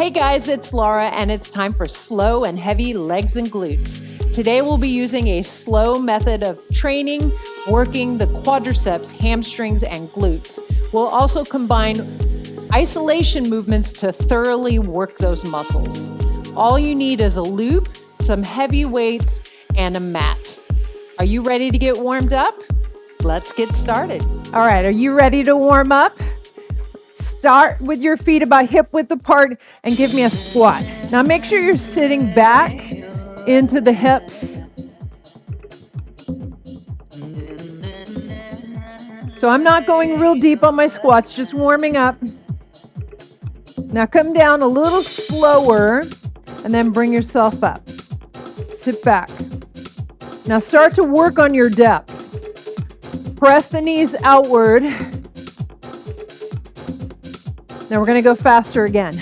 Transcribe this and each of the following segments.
Hey guys, it's Laura and it's time for slow and heavy legs and glutes. Today we'll be using a slow method of training, working the quadriceps, hamstrings, and glutes. We'll also combine isolation movements to thoroughly work those muscles. All you need is a loop, some heavy weights, and a mat. Are you ready to get warmed up? Let's get started. All right, are you ready to warm up? Start with your feet about hip width apart and give me a squat. Now make sure you're sitting back into the hips. So I'm not going real deep on my squats, just warming up. Now come down a little slower and then bring yourself up. Sit back. Now start to work on your depth. Press the knees outward. Now we're going to go faster again.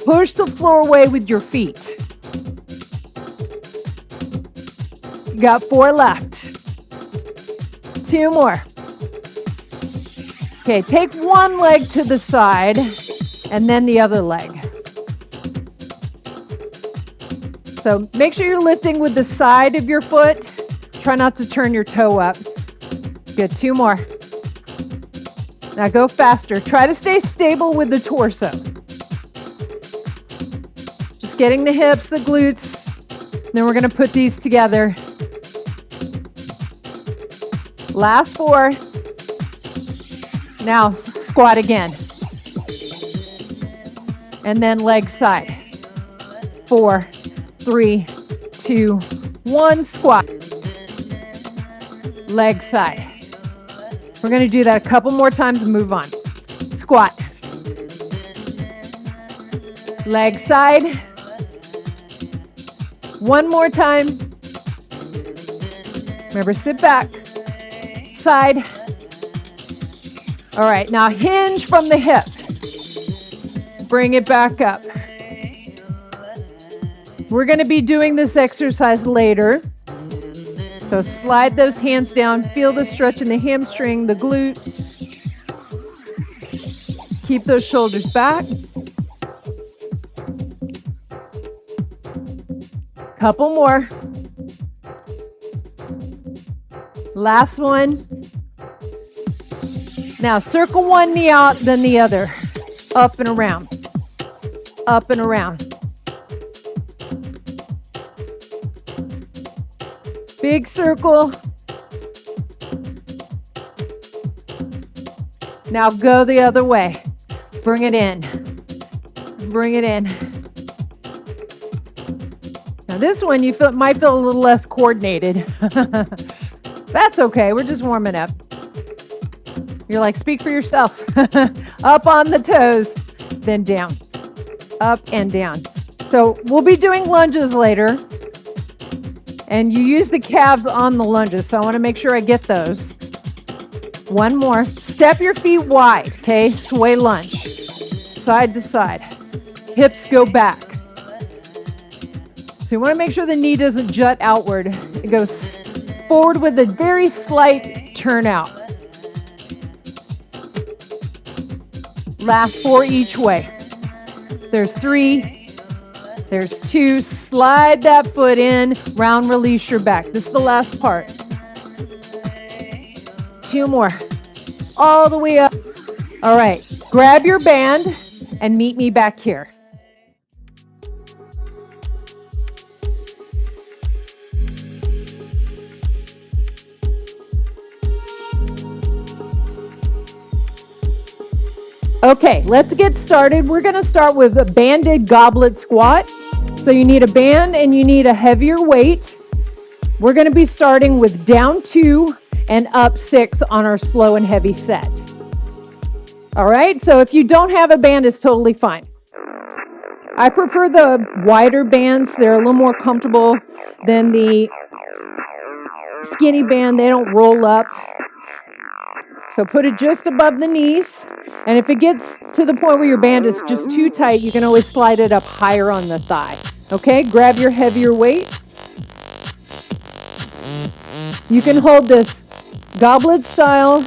Push the floor away with your feet. You got 4 left. 2 more. Okay, take one leg to the side and then the other leg. So make sure you're lifting with the side of your foot. Try not to turn your toe up. Good, 2 more. Now go faster. Try to stay stable with the torso. Just getting the hips, the glutes. Then we're going to put these together. Last 4. Now squat again. And then leg side. 4, 3, 2, 1, squat. Leg side. We're going to do that a couple more times and move on. Squat. Leg side. 1 more time. Remember, sit back. Side. All right, now hinge from the hip. Bring it back up. We're going to be doing this exercise later. So slide those hands down, feel the stretch in the hamstring, the glute. Keep those shoulders back. Couple more. Last one. Now circle one knee out, then the other. Up and around. Up and around. Big circle. Now go the other way. Bring it in. Bring it in. Now this one you might feel a little less coordinated. That's okay. We're just warming up. You're like, speak for yourself. Up on the toes, then down. Up and down. So we'll be doing lunges later. And you use the calves on the lunges, so I want to make sure I get those. 1 more. Step your feet wide, okay? Sway lunge. Side to side. Hips go back. So you want to make sure the knee doesn't jut outward. It goes forward with a very slight turn out. Last 4 each way. There's 3. There's 2. Slide that foot in. Round release your back. This is the last part. 2 more. All the way up. All right. Grab your band and meet me back here. Okay, let's get started. We're going to start with a banded goblet squat. So you need a band and you need a heavier weight. We're going to be starting with down 2 and up 6 on our slow and heavy set. All right, so if you don't have a band, it's totally fine. I prefer the wider bands. They're a little more comfortable than the skinny band. They don't roll up. So put it just above the knees. And if it gets to the point where your band is just too tight, you can always slide it up higher on the thigh. Okay, grab your heavier weight. You can hold this goblet style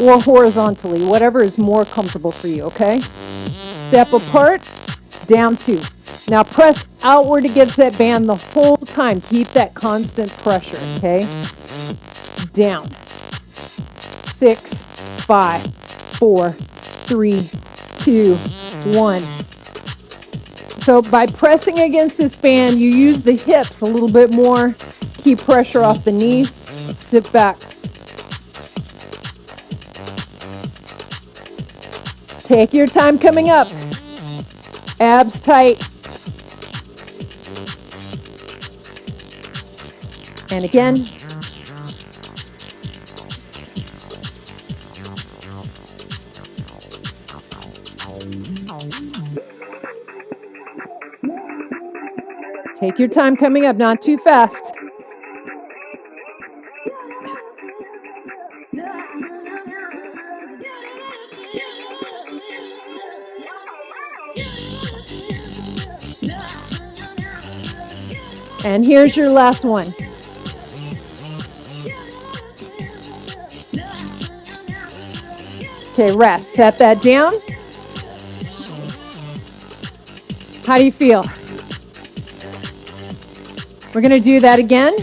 or horizontally, whatever is more comfortable for you, okay? Step apart, down 2. Now press outward against that band the whole time. Keep that constant pressure, okay? Down. 6, 5, 4, 3, 2, 1. So by pressing against this band, you use the hips a little bit more. Keep pressure off the knees. Sit back. Take your time coming up. Abs tight. And again. Take your time coming up, not too fast. And here's your last one. Okay, rest. Set that down. How do you feel? We're going to do that again.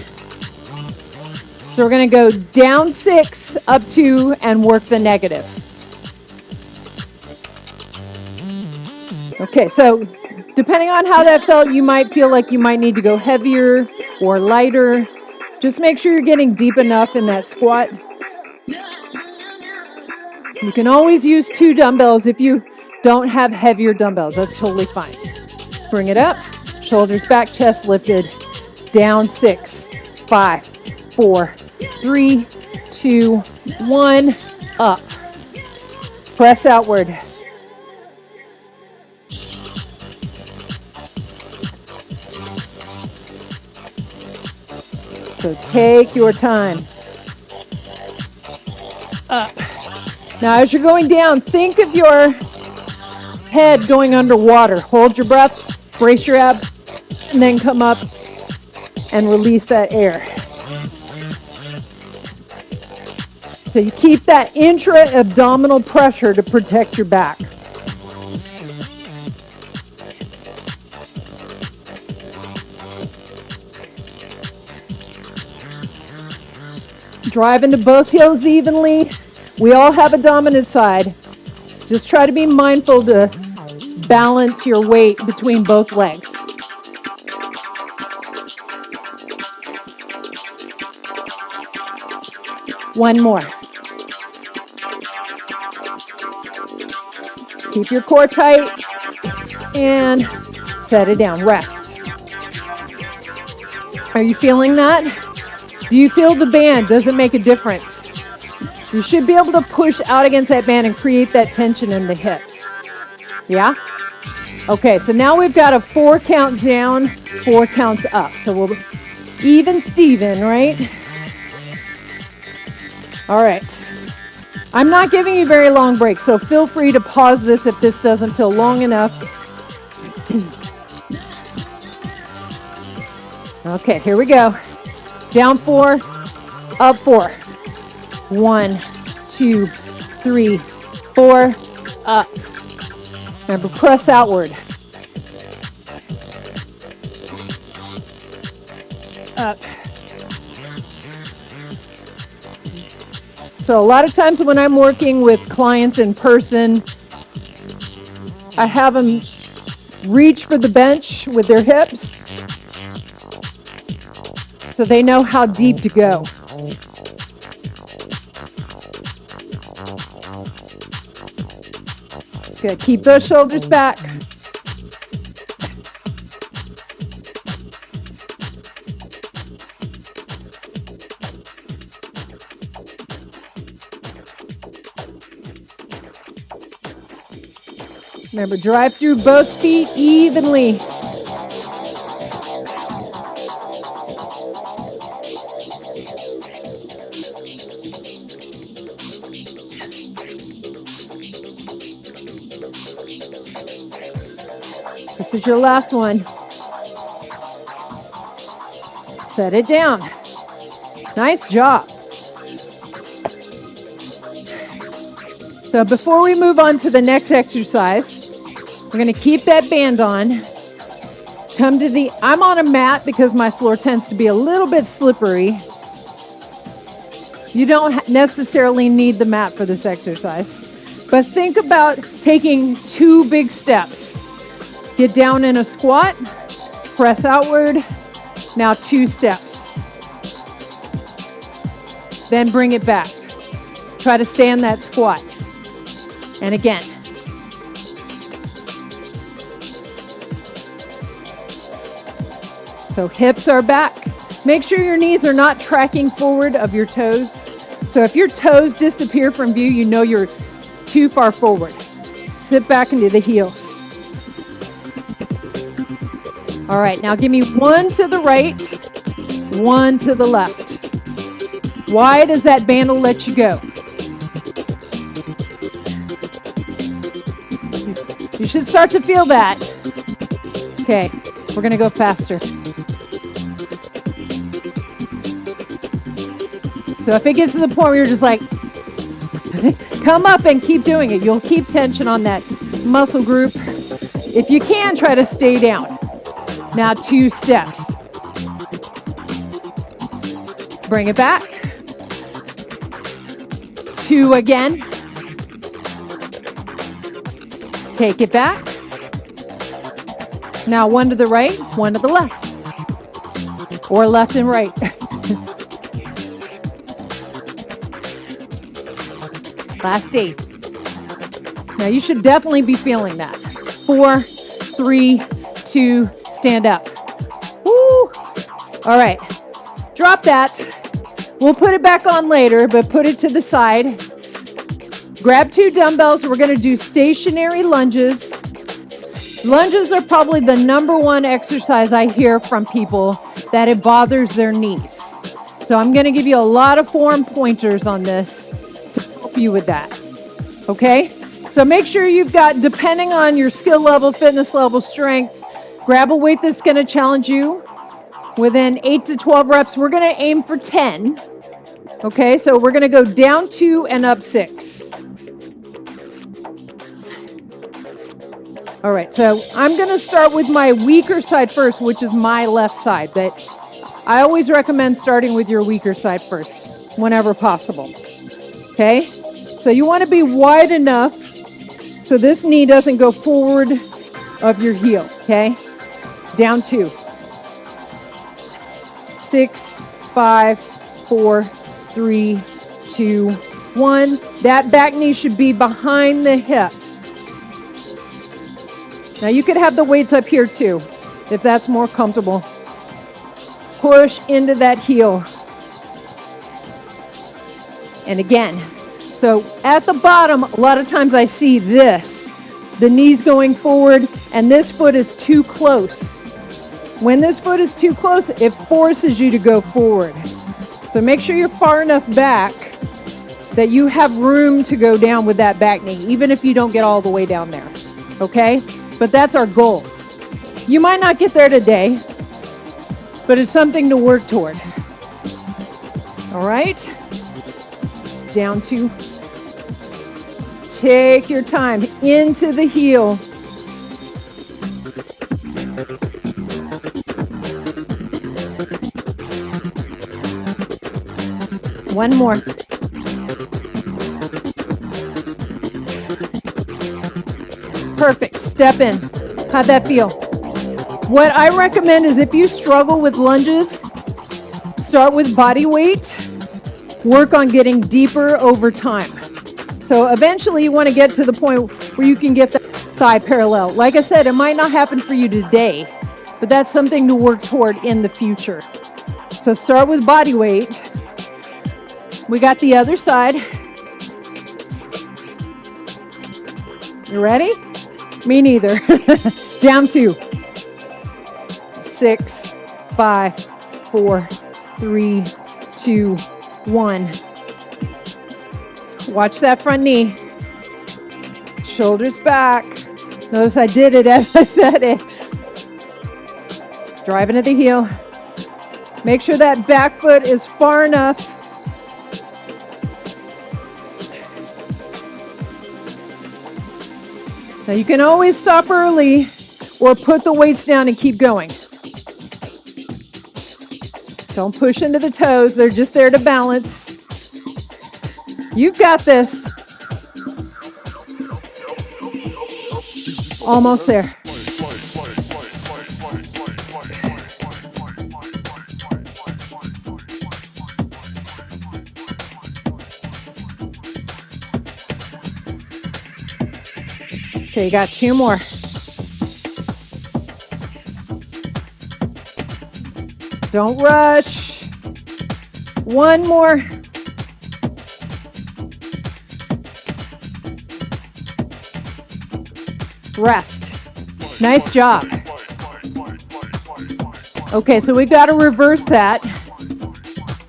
So we're going to go down 6, up 2, and work the negative. Okay, so depending on how that felt, you might feel like you might need to go heavier or lighter. Just make sure you're getting deep enough in that squat. You can always use 2 dumbbells if you don't have heavier dumbbells. That's totally fine. Bring it up, shoulders back, chest lifted. Down 6, 5, 4, 3, 2, 1, up. Press outward. So take your time. Up. Now as you're going down, think of your head going underwater. Hold your breath, brace your abs, and then come up and release that air. So you keep that intra-abdominal pressure to protect your back. Drive into both heels evenly. We all have a dominant side. Just try to be mindful to balance your weight between both legs. One more. Keep your core tight and set it down. Rest. Are you feeling that? Do you feel the band? Does it make a difference? You should be able to push out against that band and create that tension in the hips. Yeah? Okay, so now we've got a 4 count down, 4 counts up. So we'll even Steven, right? All right. I'm not giving you very long breaks, so feel free to pause this if this doesn't feel long enough. Okay, here we go. Down 4, up 4. 1, 2, 3, 4, up. Remember, press outward. Up. So a lot of times when I'm working with clients in person, I have them reach for the bench with their hips so they know how deep to go. Good. Keep those shoulders back. Remember, drive through both feet evenly. This is your last one. Set it down. Nice job. So before we move on to the next exercise, we're going to keep that band on. Come to the, I'm on a mat because my floor tends to be a little bit slippery. You don't necessarily need the mat for this exercise, but think about taking 2 big steps. Get down in a squat, press outward, now 2 steps. Then bring it back. Try to stay in that squat. And again. So hips are back. Make sure your knees are not tracking forward of your toes. So if your toes disappear from view, you know you're too far forward. Sit back into the heels. All right, now give me 1 to the right, 1 to the left. Wide as that band will let you go. You should start to feel that. Okay, we're gonna go faster. So if it gets to the point where you're just like, come up and keep doing it. You'll keep tension on that muscle group. If you can, try to stay down. Now 2 steps. Bring it back. 2 again. Take it back. Now 1 to the right, 1 to the left. Or left and right. Last 8. Now you should definitely be feeling that. 4, 3, 2, stand up. Woo! All right, drop that. We'll put it back on later, but put it to the side. Grab 2 dumbbells. We're going to do stationary lunges. Lunges are probably the #1 exercise I hear from people that it bothers their knees. So I'm going to give you a lot of form pointers on this to help you with that. Okay? So make sure you've got, depending on your skill level, fitness level, strength, grab a weight that's going to challenge you. Within 8 to 12 reps, we're going to aim for 10. Okay, so we're going to go down 2 and up 6. All right, so I'm going to start with my weaker side first, which is my left side. But I always recommend starting with your weaker side first, whenever possible. Okay, so you want to be wide enough so this knee doesn't go forward of your heel. Okay, down 2. 6, 5, 4, 3, 2, 1. That back knee should be behind the hip. Now you could have the weights up here too, if that's more comfortable. Push into that heel. And again, so at the bottom, a lot of times I see this. The knees going forward, and this foot is too close. When this foot is too close, it forces you to go forward. So make sure you're far enough back that you have room to go down with that back knee, even if you don't get all the way down there. Okay? But that's our goal. You might not get there today, but it's something to work toward. All right? Down 2. Take your time into the heel. One more. Perfect. Step in. How'd that feel? What I recommend is if you struggle with lunges, start with body weight. Work on getting deeper over time. So eventually you want to get to the point where you can get the thigh parallel. Like I said, it might not happen for you today, but that's something to work toward in the future. So start with body weight. We got the other side. You ready? Me neither. Down 2. 6, 5, 4, 3, 2, 1. Watch that front knee. Shoulders back. Notice I did it as I said it. Drive into the heel. Make sure that back foot is far enough. Now you can always stop early or put the weights down and keep going. Don't push into the toes. They're just there to balance. You've got this. Almost there. Okay, you got 2 more. Don't rush. 1 more. Rest. Nice job. Okay, so we've got to reverse that.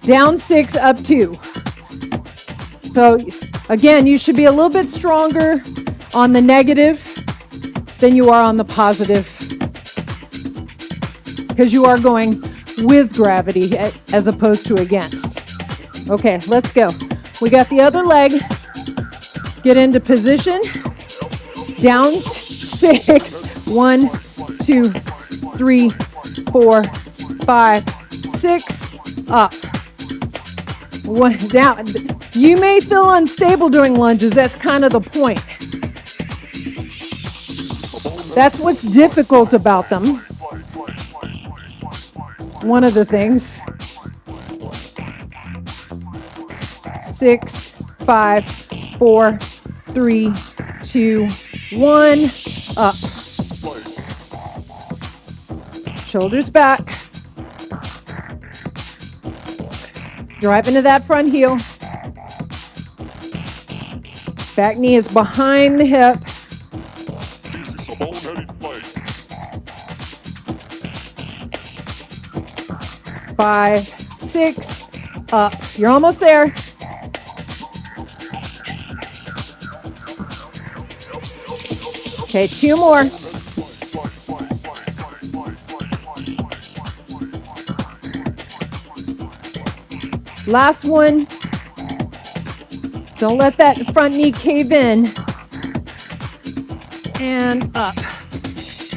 Down 6, up 2. So again, you should be a little bit stronger on the negative than you are on the positive, because you are going with gravity as opposed to against. Okay, let's go. We got the other leg. Get into position. Down 6. 1, 2, 3, 4, 5, 6. Up. 1 down. You may feel unstable doing lunges. That's kind of the point. That's what's difficult about them. One of the things. 6, 5, 4, 3, 2, 1. Up. Shoulders back. Drive into that front heel. Back knee is behind the hip. 5, 6, up. You're almost there. Okay, 2 more. Last one. Don't let that front knee cave in. And up.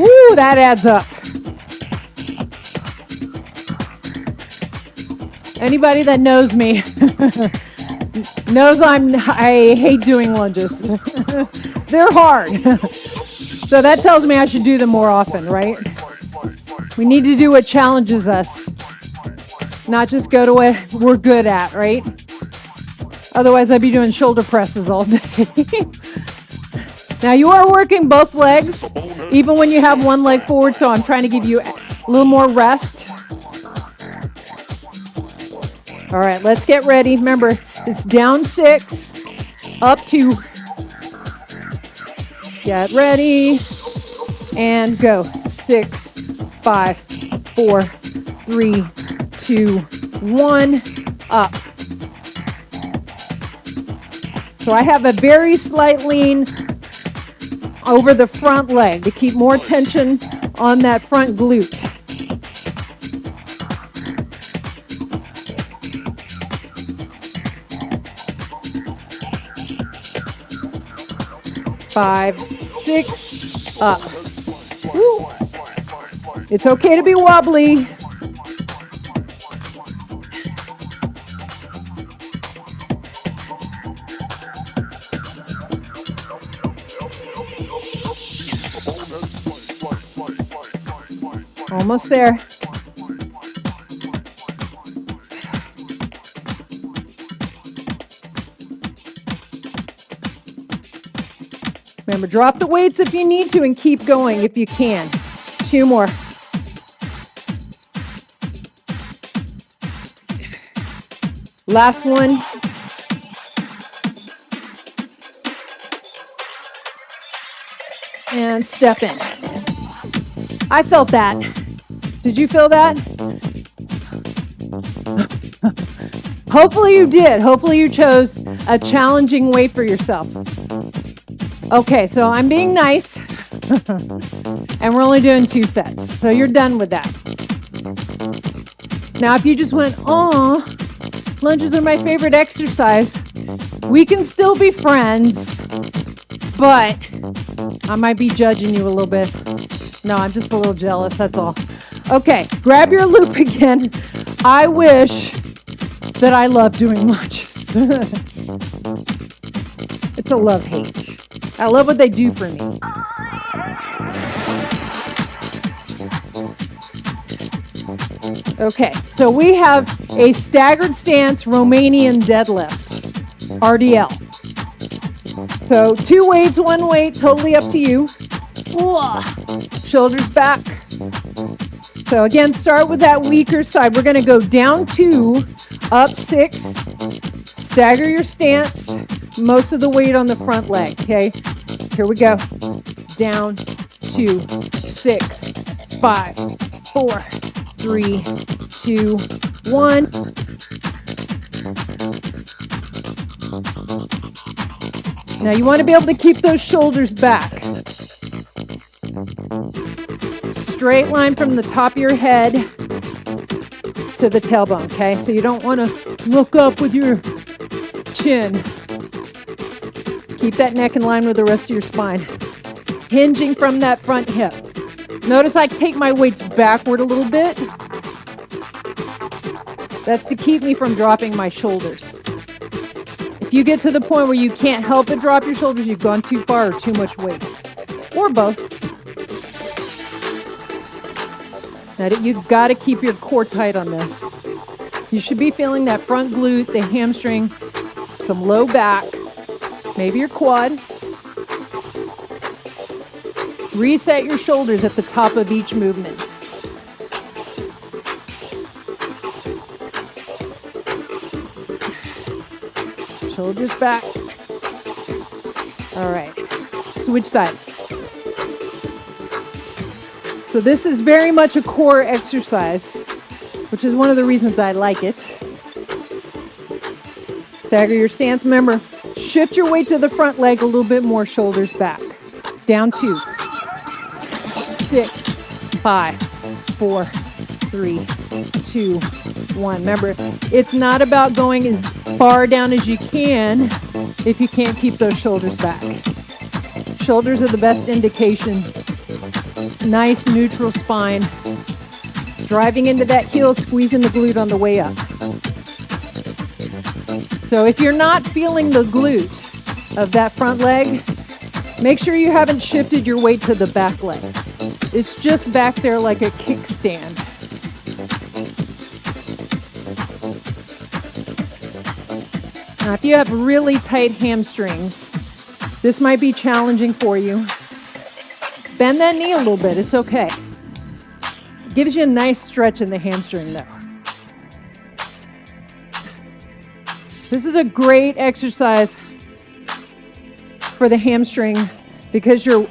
Woo, that adds up. Anybody that knows me knows I hate doing lunges. They're hard. So that tells me I should do them more often, right? We need to do what challenges us, not just go to what we're good at, right? Otherwise, I'd be doing shoulder presses all day. Now, you are working both legs, even when you have one leg forward, so I'm trying to give you a little more rest. All right, let's get ready. Remember, it's down 6, up 2. Get ready, and go. 6, 5, 4, 3, 2, 1, up. So I have a very slight lean over the front leg to keep more tension on that front glute. 5, 6, up. Woo. It's okay to be wobbly. Almost there. Remember, drop the weights if you need to and keep going if you can. 2 more. Last one. And step in. I felt that. Did you feel that? Hopefully you did. Hopefully you chose a challenging weight for yourself. Okay, so I'm being nice, and we're only doing 2 sets, so you're done with that. Now, if you just went, "Aw, lunges are my favorite exercise," we can still be friends, but I might be judging you a little bit. No, I'm just a little jealous, that's all. Okay, grab your loop again. I wish that I love doing lunges. It's a love-hate. I love what they do for me. Okay, so we have a staggered stance Romanian deadlift, RDL. So 2 weights, 1 weight, totally up to you. Shoulders back. So again, start with that weaker side. We're going to go down 2, up 6. Stagger your stance. Most of the weight on the front leg, okay? Here we go. Down 2, 6, 5, 4, 3, 2, 1. Now you want to be able to keep those shoulders back. Straight line from the top of your head to the tailbone, okay? So you don't want to look up with your chin. Keep that neck in line with the rest of your spine. Hinging from that front hip. Notice I take my weights backward a little bit. That's to keep me from dropping my shoulders. If you get to the point where you can't help but drop your shoulders, you've gone too far or too much weight. Or both. Now, you've got to keep your core tight on this. You should be feeling that front glute, the hamstring, some low back, maybe your quad. Reset your shoulders at the top of each movement. Shoulders back. All right, switch sides. So this is very much a core exercise, which is one of the reasons I like it. Stagger your stance. Remember, shift your weight to the front leg a little bit more, shoulders back. Down 2, 6, 5, 4, 3, 2, 1. Remember, it's not about going as far down as you can if you can't keep those shoulders back. Shoulders are the best indication. Nice neutral spine. Driving into that heel, squeezing the glute on the way up. So if you're not feeling the glute of that front leg, make sure you haven't shifted your weight to the back leg. It's just back there like a kickstand. Now, if you have really tight hamstrings, this might be challenging for you. Bend that knee a little bit, it's okay. Gives you a nice stretch in the hamstring though. This is a great exercise for the hamstring because you're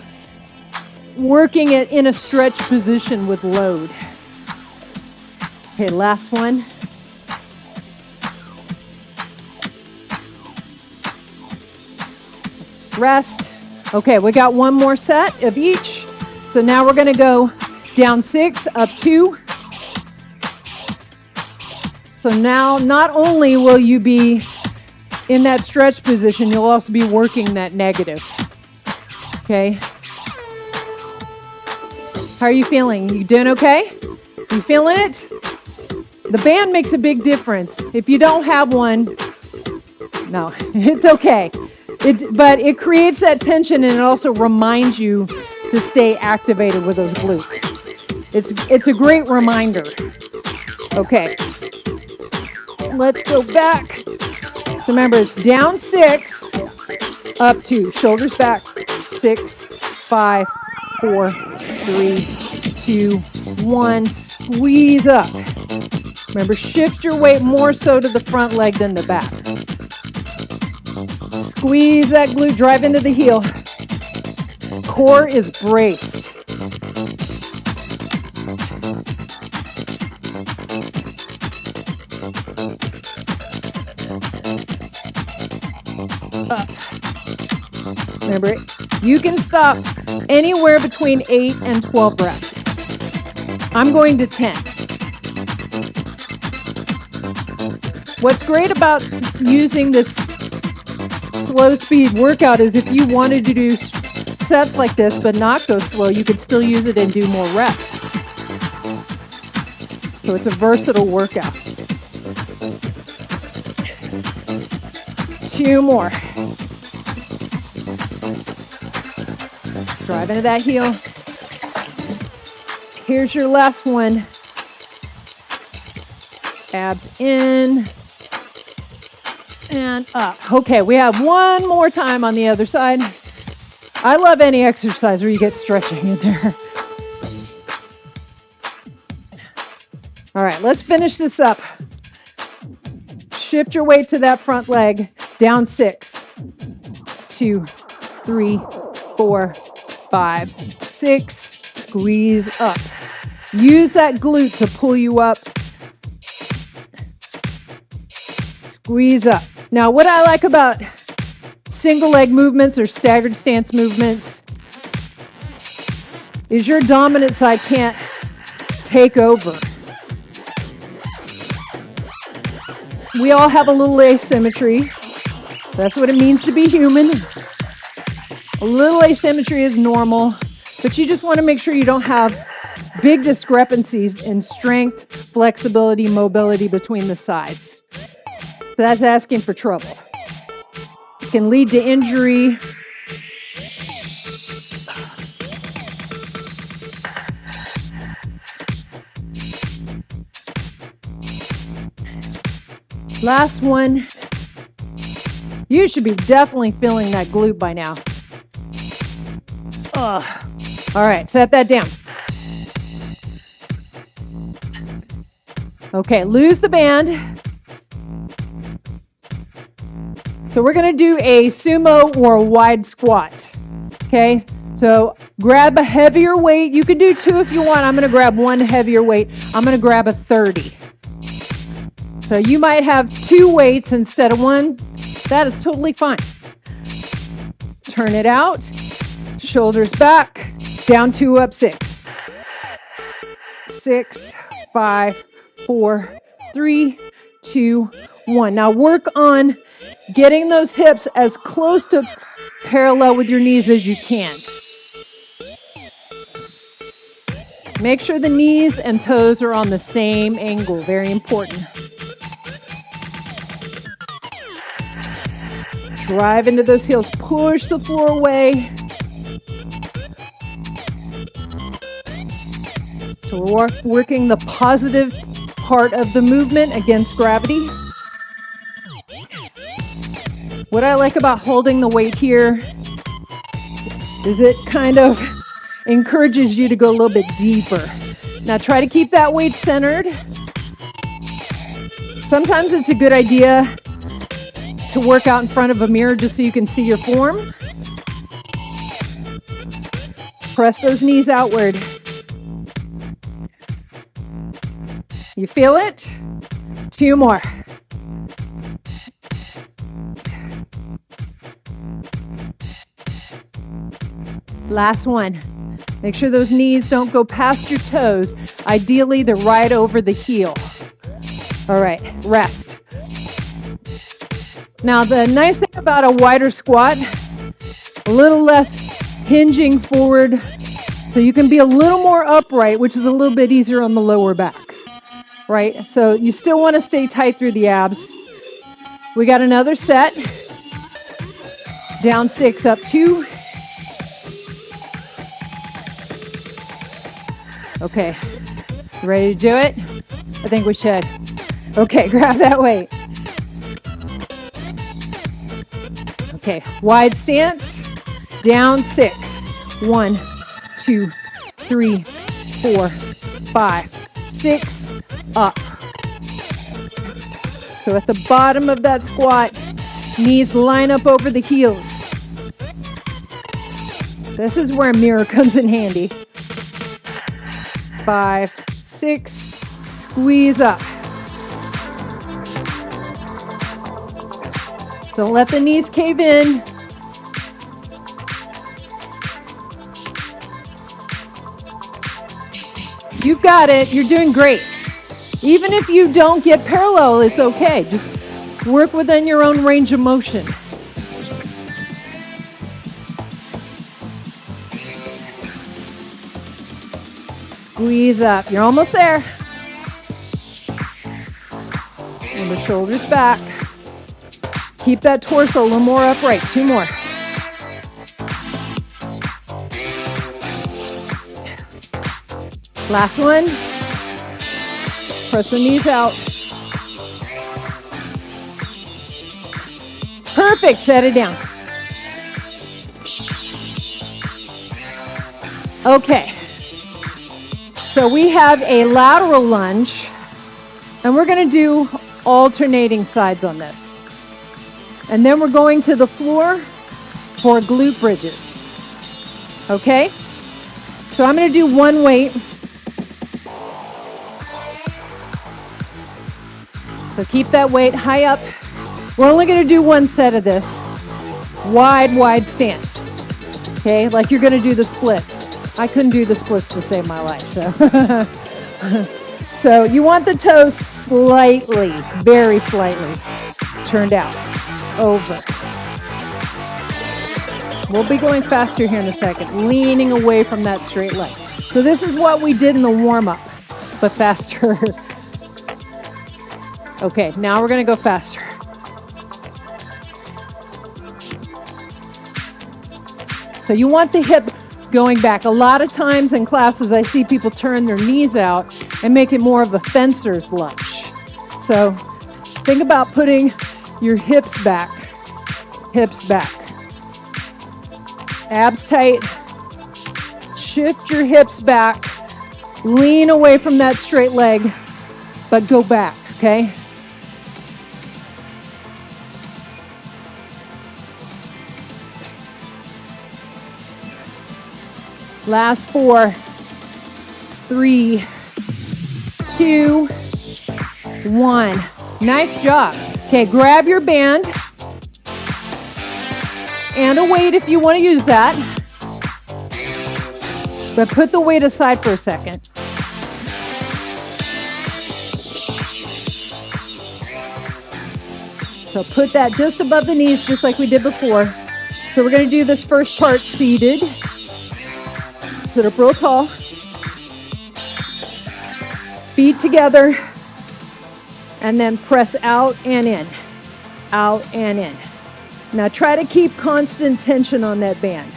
working it in a stretch position with load. Okay, last one. Rest. Okay, we got one more set of each. So now we're going to go down 6, up 2. So now not only will you be in that stretch position, you'll also be working that negative. Okay? How are you feeling? You doing okay? You feeling it? The band makes a big difference. If you don't have one, no, it's okay. But it creates that tension and it also reminds you to stay activated with those glutes. It's a great reminder. Okay. Let's go back. So remember, it's down 6, up 2. Shoulders back. 6, 5, 4, 3, 2, 1. Squeeze up. Remember, shift your weight more so to the front leg than the back. Squeeze that glute, drive into the heel. Core is braced. Up. Remember, you can stop anywhere between 8 and 12 reps. I'm going to 10. What's great about using this slow speed workout is if you wanted to do sets like this, but not go slow, you could still use it and do more reps. So it's a versatile workout. 2 more. Drive into that heel. Here's your last one. Abs in and up. Okay, we have one more time on the other side. I love any exercise where you get stretching in there. All right, let's finish this up. Shift your weight to that front leg. Down 6, 2, 3, 4, 5, 6. Squeeze up. Use that glute to pull you up. Squeeze up. Now, what I like about single leg movements or staggered stance movements is your dominant side can't take over. We all have a little asymmetry. That's what it means to be human. A little asymmetry is normal, but you just want to make sure you don't have big discrepancies in strength, flexibility, mobility between the sides. So that's asking for trouble. It can lead to injury. Last one. You should be definitely feeling that glute by now. Ugh. All right, set that down. Okay, lose the band. So we're going to do a sumo or a wide squat. Okay, so grab a heavier weight. You can do 2 if you want. I'm going to grab 1 heavier weight. I'm going to grab a 30. So you might have 2 weights instead of 1. That is totally fine. Turn it out. Shoulders back. Down 2, up 6. 6, 5, 4, 3, 2, 1. Now work on getting those hips as close to parallel with your knees as you can. Make sure the knees and toes are on the same angle. Very important. Drive into those heels. Push the floor away. So we're working the positive part of the movement against gravity. What I like about holding the weight here is it kind of encourages you to go a little bit deeper. Now try to keep that weight centered. Sometimes it's a good idea to work out in front of a mirror just so you can see your form. Press those knees outward. You feel it? 2 more. Last one. Make sure those knees don't go past your toes. Ideally, they're right over the heel. All right, rest. Now, the nice thing about a wider squat, a little less hinging forward, so you can be a little more upright, which is a little bit easier on the lower back, right? So you still want to stay tight through the abs. We got another set. Down 6, up 2. Okay, ready to do it? I think we should. Okay, grab that weight. Okay, wide stance, down 6. 1, 2, 3, 4, 5, 6, up. So at the bottom of that squat, knees line up over the heels. This is where a mirror comes in handy. 5, 6, squeeze up. Don't let the knees cave in. You've got it. You're doing great. Even if you don't get parallel, it's okay. Just work within your own range of motion. Squeeze up. You're almost there. And the shoulders back. Keep that torso a little more upright. 2 more. Last one. Press the knees out. Perfect. Set it down. Okay. So we have a lateral lunge, and we're going to do alternating sides on this. And then we're going to the floor for glute bridges. Okay? So I'm going to do one weight. So keep that weight high up. We're only going to do one set of this. Wide stance. Okay? Like you're going to do the splits. I couldn't do the splits to save my life, so. So you want the toes slightly, very slightly turned out, over. We'll be going faster here in a second, leaning away from that straight leg. So this is what we did in the warm-up, but faster. Okay, now we're gonna go faster. So you want the hip going back. A lot of times in classes, I see people turn their knees out and make it more of a fencer's lunge. So think about putting your hips back, abs tight, shift your hips back, lean away from that straight leg, but go back, okay? Last 4, 3, 2, 1. Nice job. Okay, grab your band and a weight if you want to use that. But put the weight aside for a second. So put that just above the knees, just like we did before. So we're going to do this first part seated. Sit up real tall. Feet together. And then press out and in. Out and in. Now try to keep constant tension on that band.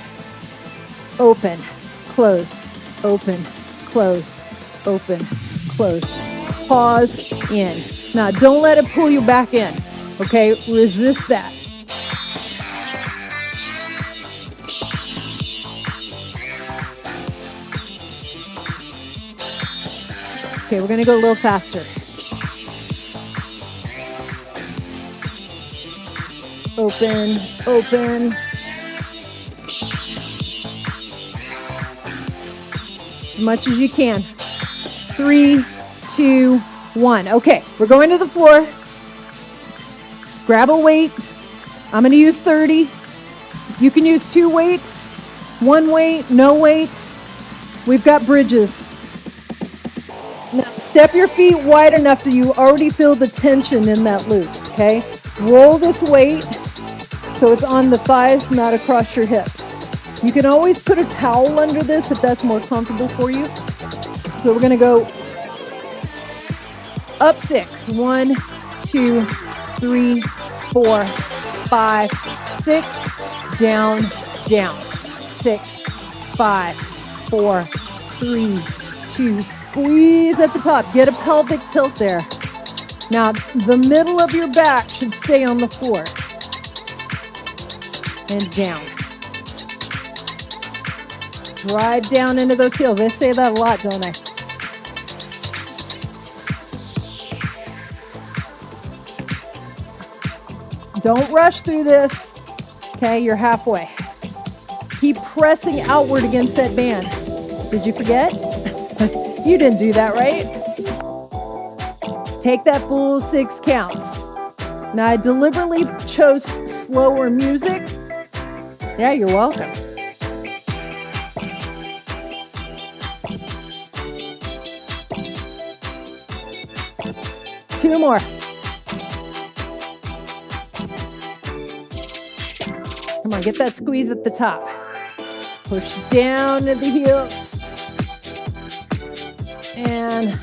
Open, close, open, close, open, close. Pause, in. Now don't let it pull you back in. Okay, resist that. Okay, we're gonna go a little faster. Open, open. As much as you can. 3, 2, 1. Okay, we're going to the floor. Grab a weight. I'm going to use 30. You can use 2 weights, 1 weight, no weights. We've got bridges. Now, step your feet wide enough so you already feel the tension in that loop, okay? Roll this weight so it's on the thighs, not across your hips. You can always put a towel under this if that's more comfortable for you. So we're going to go up 6. 1, 2, 3, 4, 5, 6. Down, down. 6, 5, 4, 3, 2. Squeeze at the top. Get a pelvic tilt there. Now, the middle of your back should stay on the floor. And down. Drive down into those heels. I say that a lot, don't I? Don't rush through this. Okay, you're halfway. Keep pressing outward against that band. Did you forget? You didn't do that, right? Take that full 6 counts. Now, I deliberately chose slower music. Yeah, you're welcome. Two more. Come on, get that squeeze at the top. Push down at the heels. and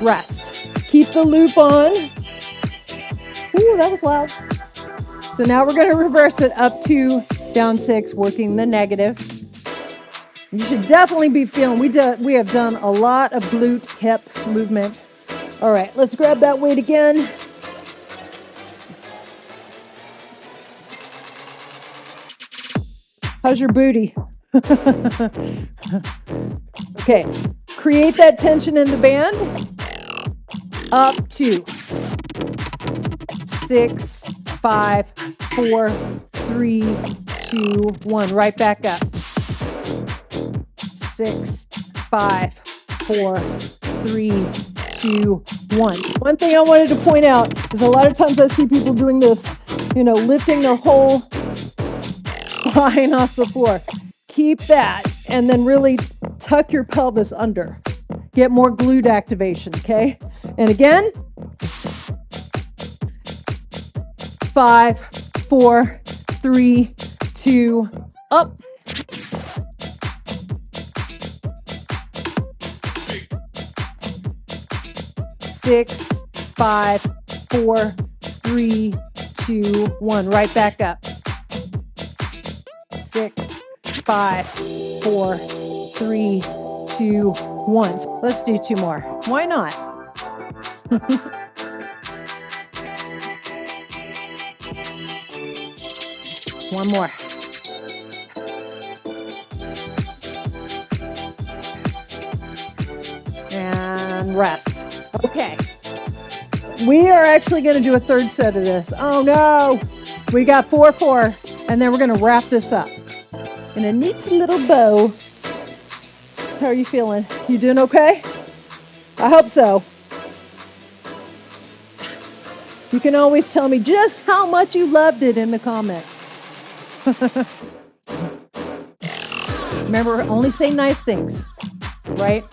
rest. Keep the loop on. Ooh, that was loud. So now we're going to reverse it up to down 6, working the negative. You should definitely be feeling, we have done a lot of glute hip movement. All right, let's grab that weight again. How's your booty? Okay, create that tension in the band. Up to 6, 5, 4, 3, 2, 1. Right back up. 6, 5, 4, 3, 2, 1. One thing I wanted to point out is a lot of times I see people doing this, lifting their whole spine off the floor. Keep that and then really tuck your pelvis under. Get more glute activation, okay? And again, 5, 4, 3, 2, up. 6, 5, 4, 3, 2, 1. Right back up. 6, 5, 4, 3, 2, 1. So let's do 2 more. Why not? One more. And rest. Okay. We are actually going to do a third set of this. Oh no. We got 4, 4, and then we're going to wrap this up in a neat little bow. How are you feeling? You doing okay? I hope so. You can always tell me just how much you loved it in the comments. Remember, only say nice things, right?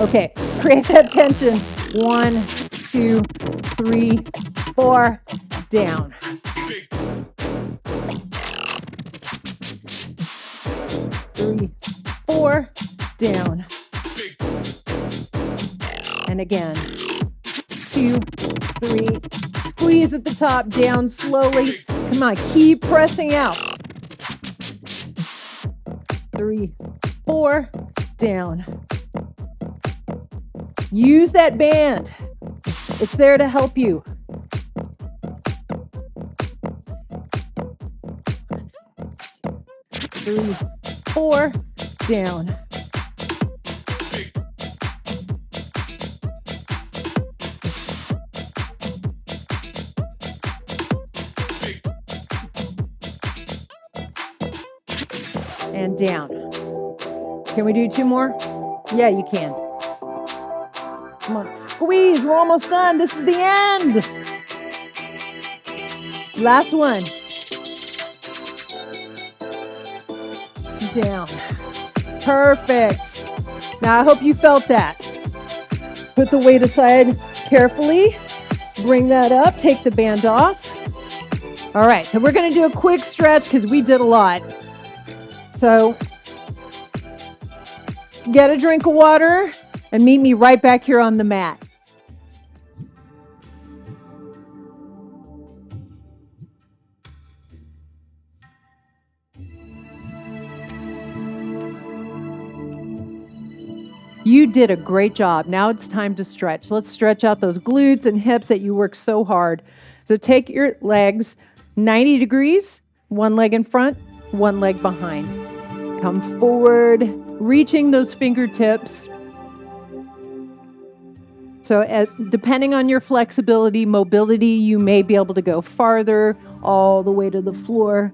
Okay, create that tension. 1, 2, 3, 4, down. 3, 4, down. And again, 2, 3, squeeze at the top, down slowly. Come on, keep pressing out. 3, 4, down. Use that band. It's there to help you. 3, 4, down. And down. Can we do 2 more? Yeah, you can. Come on, squeeze. We're almost done. This is the end. Last one. Down. Perfect. Now, I hope you felt that. Put the weight aside carefully. Bring that up. Take the band off. All right, so we're going to do a quick stretch because we did a lot. So get a drink of water and meet me right back here on the mat. You did a great job. Now it's time to stretch. Let's stretch out those glutes and hips that you worked so hard. So take your legs 90 degrees, one leg in front, one leg behind. Come forward, reaching those fingertips. So depending on your flexibility, mobility, you may be able to go farther, all the way to the floor.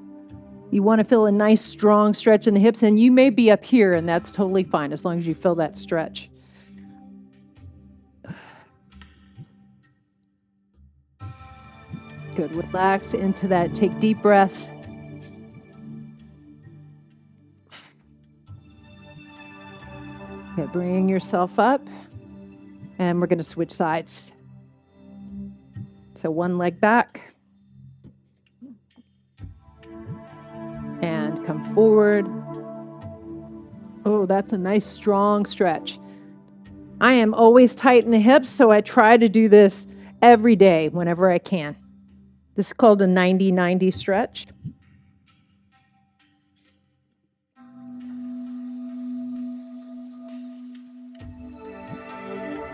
You want to feel a nice, strong stretch in the hips, and you may be up here, and that's totally fine as long as you feel that stretch. Good. Relax into that. Take deep breaths. Okay, bring yourself up, and we're going to switch sides. So one leg back, and come forward. Oh, that's a nice strong stretch. I am always tight in the hips, so I try to do this every day whenever I can. This is called a 90-90 stretch.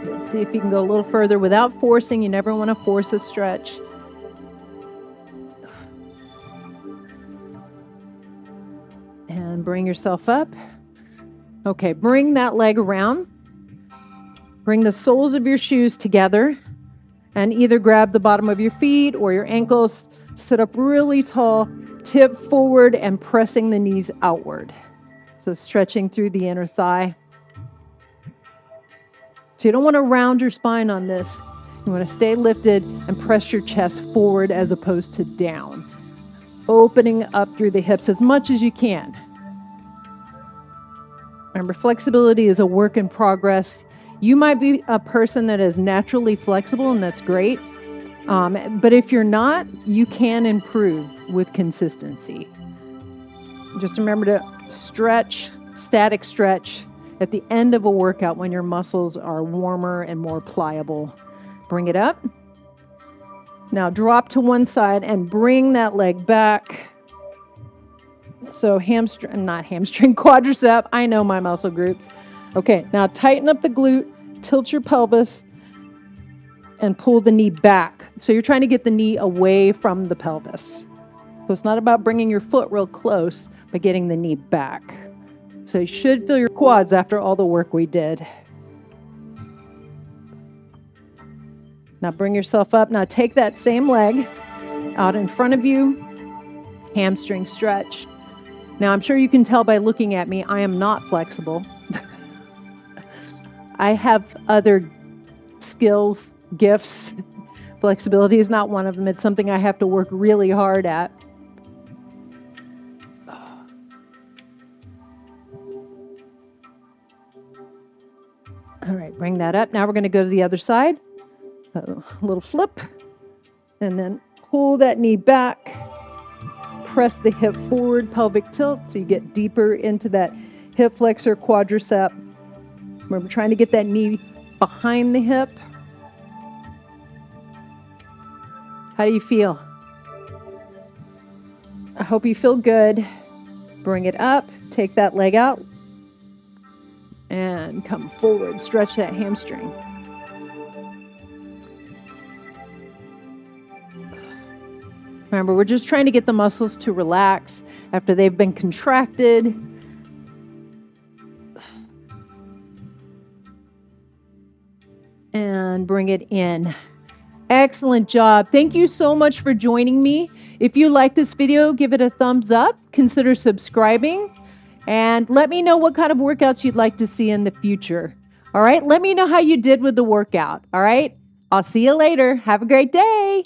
Let's see if you can go a little further without forcing. You never want to force a stretch. And bring yourself up. Okay, bring that leg around. Bring the soles of your shoes together and either grab the bottom of your feet or your ankles. Sit up really tall, tip forward and pressing the knees outward. So stretching through the inner thigh. So you don't want to round your spine on this. You want to stay lifted and press your chest forward as opposed to down. Opening up through the hips as much as you can. Remember, flexibility is a work in progress. You might be a person that is naturally flexible, and that's great. But if you're not, you can improve with consistency. Just remember to stretch, static stretch, at the end of a workout when your muscles are warmer and more pliable. Bring it up. Now drop to one side and bring that leg back. So quadricep. I know my muscle groups. Okay, now tighten up the glute, tilt your pelvis, and pull the knee back. So you're trying to get the knee away from the pelvis. So it's not about bringing your foot real close, but getting the knee back. So you should feel your quads after all the work we did. Now bring yourself up. Now take that same leg out in front of you. Hamstring stretch. Now I'm sure you can tell by looking at me, I am not flexible. I have other skills, gifts. Flexibility is not one of them. It's something I have to work really hard at. All right, bring that up. Now we're going to go to the other side. A little flip. And then pull that knee back. Press the hip forward, pelvic tilt, so you get deeper into that hip flexor quadricep. Remember, trying to get that knee behind the hip. How do you feel? I hope you feel good. Bring it up. Take that leg out. And come forward. Stretch that hamstring. Remember, we're just trying to get the muscles to relax after they've been contracted. And bring it in. Excellent job. Thank you so much for joining me. If you like this video, give it a thumbs up. Consider subscribing. And let me know what kind of workouts you'd like to see in the future. All right? Let me know how you did with the workout. All right? I'll see you later. Have a great day.